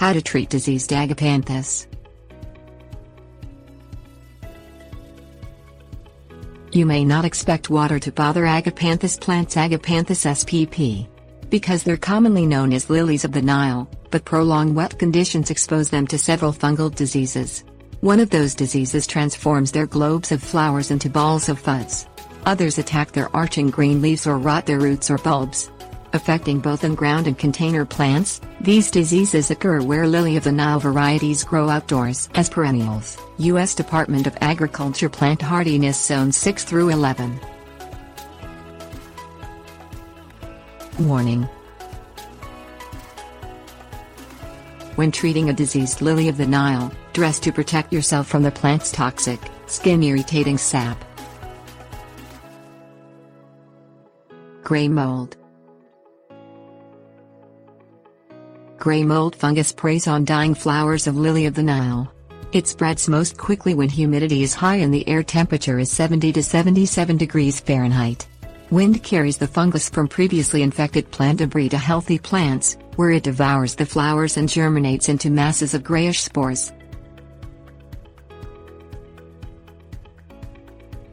How to treat diseased Agapanthus. You may not expect water to bother Agapanthus plants, Agapanthus spp. Because they're commonly known as lilies of the Nile, but prolonged wet conditions expose them to several fungal diseases. One of those diseases transforms their globes of flowers into balls of fuzz. Others attack their arching green leaves or rot their roots or bulbs. Affecting both in-ground and container plants, these diseases occur where lily of the Nile varieties grow outdoors as perennials. U.S. Department of Agriculture Plant Hardiness Zone 6 through 11. Warning. When treating a diseased lily of the Nile, dress to protect yourself from the plant's toxic, skin-irritating sap. Gray mold. Gray mold fungus preys on dying flowers of lily of the Nile. It spreads most quickly when humidity is high and the air temperature is 70 to 77 degrees Fahrenheit. Wind carries the fungus from previously infected plant debris to healthy plants, where it devours the flowers and germinates into masses of grayish spores.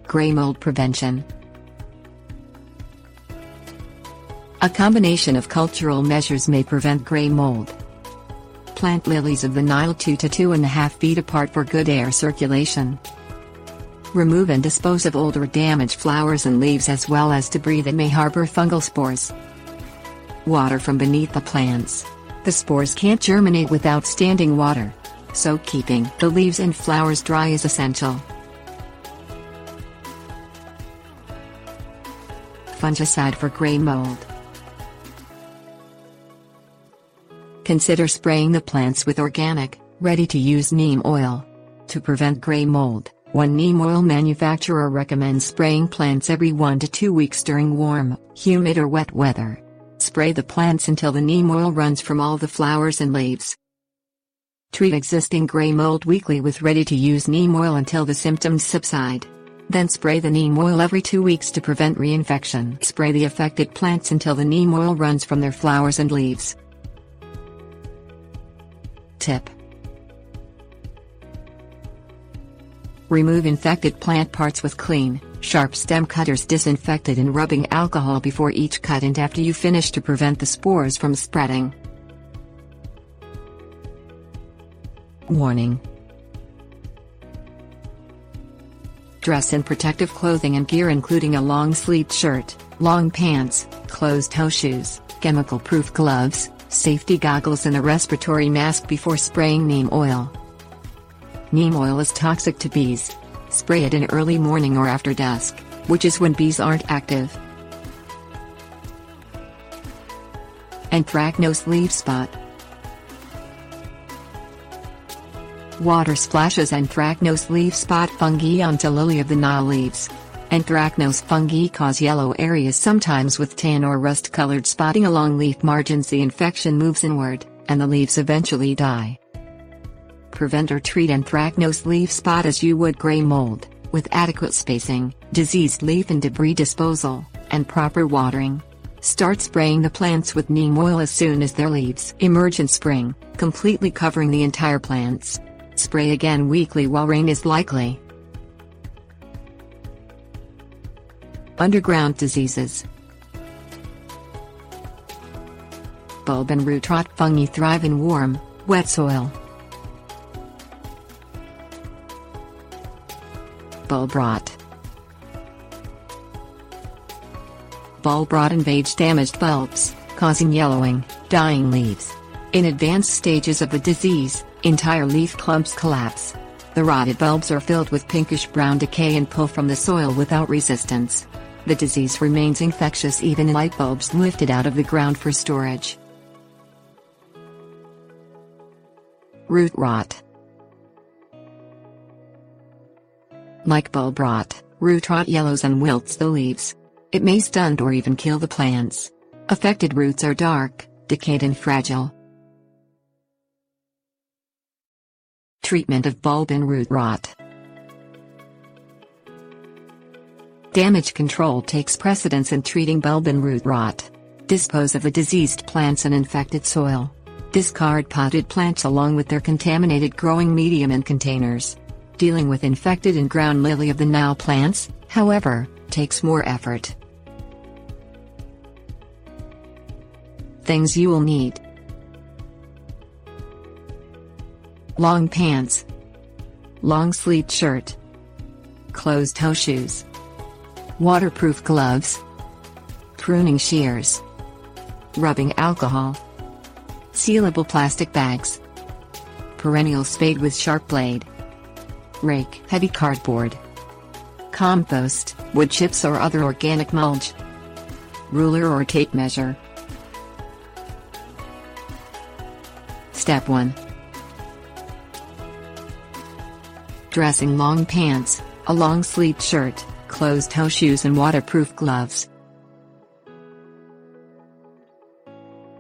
Gray mold prevention. A combination of cultural measures may prevent gray mold. Plant lilies of the Nile 2 to 2.5 feet apart for good air circulation. Remove and dispose of old or damaged flowers and leaves as well as debris that may harbor fungal spores. Water from beneath the plants. The spores can't germinate without standing water, so keeping the leaves and flowers dry is essential. Fungicide for gray mold. Consider spraying the plants with organic, ready-to-use neem oil. To prevent gray mold, one neem oil manufacturer recommends spraying plants every 1 to 2 weeks during warm, humid or wet weather. Spray the plants until the neem oil runs from all the flowers and leaves. Treat existing gray mold weekly with ready-to-use neem oil until the symptoms subside. Then spray the neem oil every 2 weeks to prevent reinfection. Spray the affected plants until the neem oil runs from their flowers and leaves. Tip. Remove infected plant parts with clean, sharp stem cutters disinfected in rubbing alcohol before each cut and after you finish to prevent the spores from spreading. Warning. Dress in protective clothing and gear including a long-sleeved shirt, long pants, closed-toe shoes, chemical-proof gloves, safety goggles and a respiratory mask before spraying neem oil. Neem oil is toxic to bees. Spray it in early morning or after dusk, which is when bees aren't active. Anthracnose leaf spot. Water splashes anthracnose leaf spot fungi onto lily of the Nile leaves. Anthracnose fungi cause yellow areas sometimes with tan or rust-colored spotting along leaf margins. The infection moves inward, and the leaves eventually die. Prevent or treat anthracnose leaf spot as you would gray mold, with adequate spacing, diseased leaf and debris disposal, and proper watering. Start spraying the plants with neem oil as soon as their leaves emerge in spring, completely covering the entire plants. Spray again weekly while rain is likely. Underground diseases. Bulb and root rot fungi thrive in warm, wet soil. Bulb rot. Bulb rot invades damaged bulbs, causing yellowing, dying leaves. In advanced stages of the disease, entire leaf clumps collapse. The rotted bulbs are filled with pinkish-brown decay and pull from the soil without resistance. The disease remains infectious even in light bulbs lifted out of the ground for storage. Root rot. Like bulb rot, root rot yellows and wilts the leaves. It may stunt or even kill the plants. Affected roots are dark, decayed and fragile. Treatment of bulb and root rot. Damage control takes precedence in treating bulb and root rot. Dispose of the diseased plants and infected soil. Discard potted plants along with their contaminated growing medium in containers. Dealing with infected and ground lily of the Nile plants, however, takes more effort. Things you will need: long pants, long-sleeved shirt, closed-toe shoes, waterproof gloves, pruning shears, rubbing alcohol, sealable plastic bags, perennial spade with sharp blade, rake, heavy cardboard, compost, wood chips or other organic mulch, ruler or tape measure. Step 1. Dressing: long pants, a long-sleeved shirt, closed-toe shoes and waterproof gloves.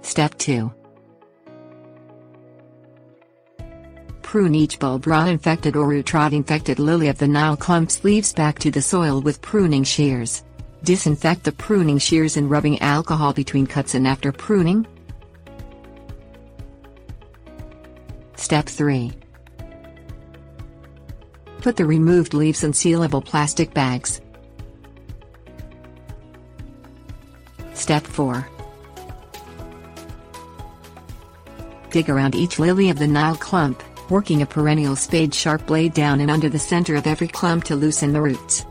Step 2. Prune each bulb rot-infected or root-rot-infected lily of the Nile clump's leaves back to the soil with pruning shears. Disinfect the pruning shears in rubbing alcohol between cuts and after pruning. Step 3. Put the removed leaves in sealable plastic bags. Step 4. Dig around each lily of the Nile clump, working a perennial spade sharp blade down and under the center of every clump to loosen the roots.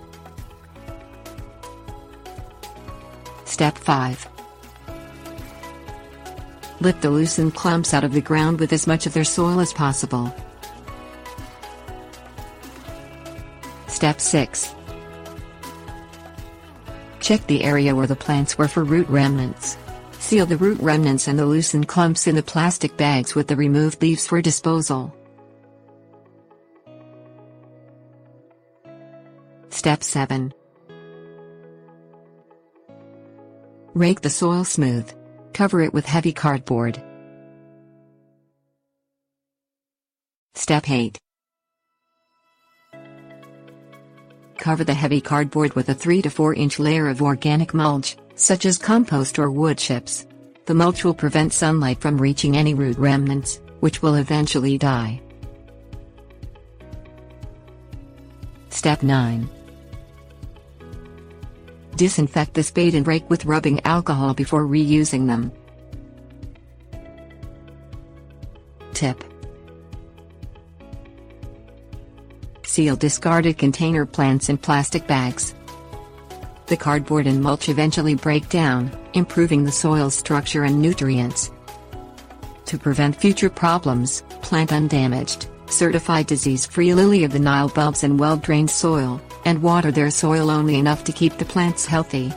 Step 5. Lift the loosened clumps out of the ground with as much of their soil as possible. Step 6. Check the area where the plants were for root remnants. Seal the root remnants and the loosened clumps in the plastic bags with the removed leaves for disposal. Step 7. Rake the soil smooth. Cover it with heavy cardboard. Step 8. Cover the heavy cardboard with a 3 to 4 inch layer of organic mulch, such as compost or wood chips. The mulch will prevent sunlight from reaching any root remnants, which will eventually die. Step 9. Disinfect the spade and rake with rubbing alcohol before reusing them. Tip: seal discarded container plants in plastic bags. The cardboard and mulch eventually break down, improving the soil's structure and nutrients. To prevent future problems, plant undamaged, certified disease-free lily of the Nile bulbs in well-drained soil, and water their soil only enough to keep the plants healthy.